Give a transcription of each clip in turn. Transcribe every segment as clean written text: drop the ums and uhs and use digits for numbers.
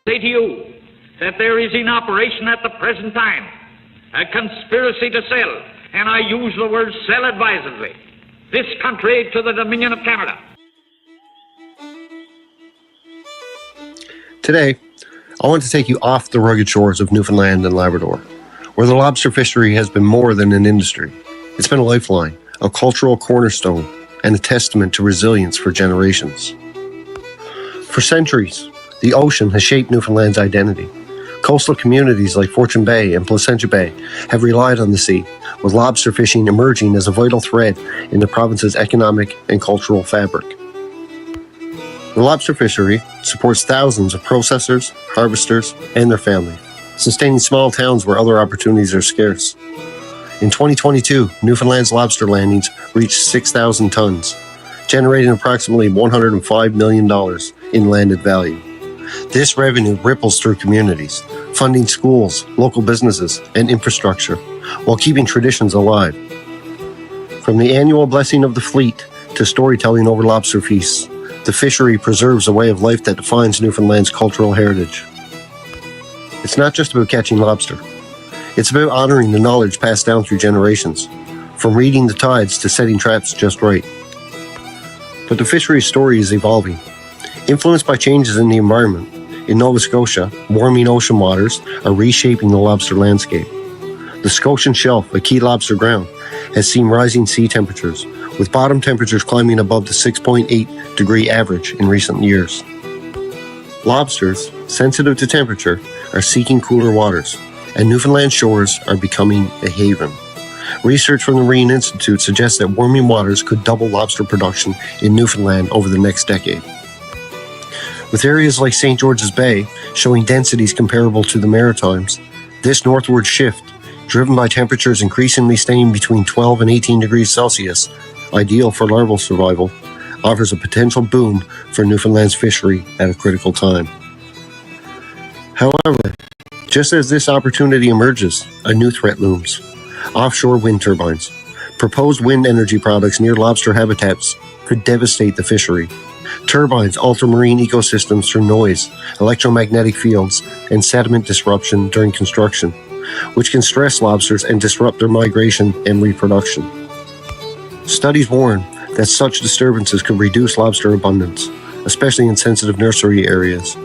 say to you that there is in operation at the present time a conspiracy to sell, and I use the word sell advisedly, this country to the Dominion of Canada. Today, I want to take you off the rugged shores of Newfoundland and Labrador, where the lobster fishery has been more than an industry. It's been a lifeline, a cultural cornerstone, and a testament to resilience for generations. For centuries, the ocean has shaped Newfoundland's identity. Coastal communities like Fortune Bay and Placentia Bay have relied on the sea, with lobster fishing emerging as a vital thread in the province's economic and cultural fabric. The lobster fishery supports thousands of processors, harvesters, and their families, sustaining small towns where other opportunities are scarce. In 2022, Newfoundland's lobster landings reached 6,000 tons, generating approximately $105 million in landed value. This revenue ripples through communities, funding schools, local businesses, and infrastructure, while keeping traditions alive. From the annual blessing of the fleet to storytelling over lobster feasts, the fishery preserves a way of life that defines Newfoundland's cultural heritage. It's not just about catching lobster. It's about honoring the knowledge passed down through generations, from reading the tides to setting traps just right. But the fishery's story is evolving. Influenced by changes in the environment, in Nova Scotia, warming ocean waters are reshaping the lobster landscape. The Scotian Shelf, a key lobster ground, has seen rising sea temperatures, with bottom temperatures climbing above the 6.8 degree average in recent years. Lobsters, sensitive to temperature, are seeking cooler waters, and Newfoundland shores are becoming a haven. Research from the Marine Institute suggests that warming waters could double lobster production in Newfoundland over the next decade. With areas like St. George's Bay showing densities comparable to the Maritimes, this northward shift, driven by temperatures increasingly staying between 12 and 18 degrees Celsius, ideal for larval survival, offers a potential boom for Newfoundland's fishery at a critical time. However, just as this opportunity emerges, a new threat looms: offshore wind turbines. Proposed wind energy products near lobster habitats could devastate the fishery. Turbines alter marine ecosystems through noise, electromagnetic fields, and sediment disruption during construction, which can stress lobsters and disrupt their migration and reproduction. Studies warn that such disturbances could reduce lobster abundance, especially in sensitive nursery areas.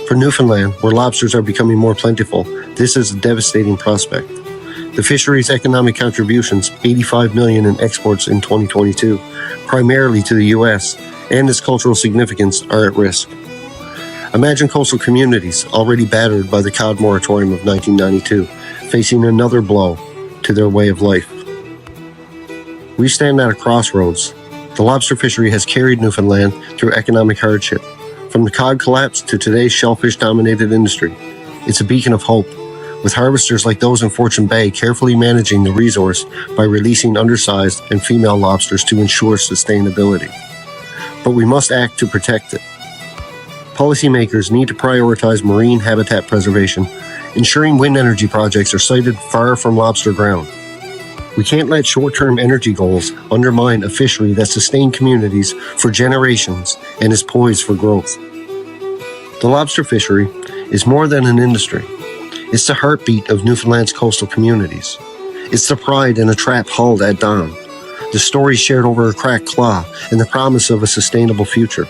For Newfoundland, where lobsters are becoming more plentiful, this is a devastating prospect. The fishery's economic contributions, $85 million in exports in 2022, primarily to the U.S., and its cultural significance are at risk. Imagine coastal communities already battered by the cod moratorium of 1992, facing another blow to their way of life. We stand at a crossroads. The lobster fishery has carried Newfoundland through economic hardship. From the cod collapse to today's shellfish-dominated industry, it's a beacon of hope, with harvesters like those in Fortune Bay carefully managing the resource by releasing undersized and female lobsters to ensure sustainability. But we must act to protect it. Policymakers need to prioritize marine habitat preservation, ensuring wind energy projects are sited far from lobster ground. We can't let short-term energy goals undermine a fishery that sustained communities for generations and is poised for growth. The lobster fishery is more than an industry. It's the heartbeat of Newfoundland's coastal communities. It's the pride in a trap hauled at dawn, the stories shared over a cracked claw, and the promise of a sustainable future.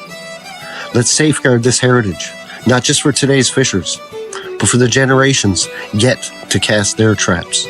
Let's safeguard this heritage, not just for today's fishers, but for the generations yet to cast their traps.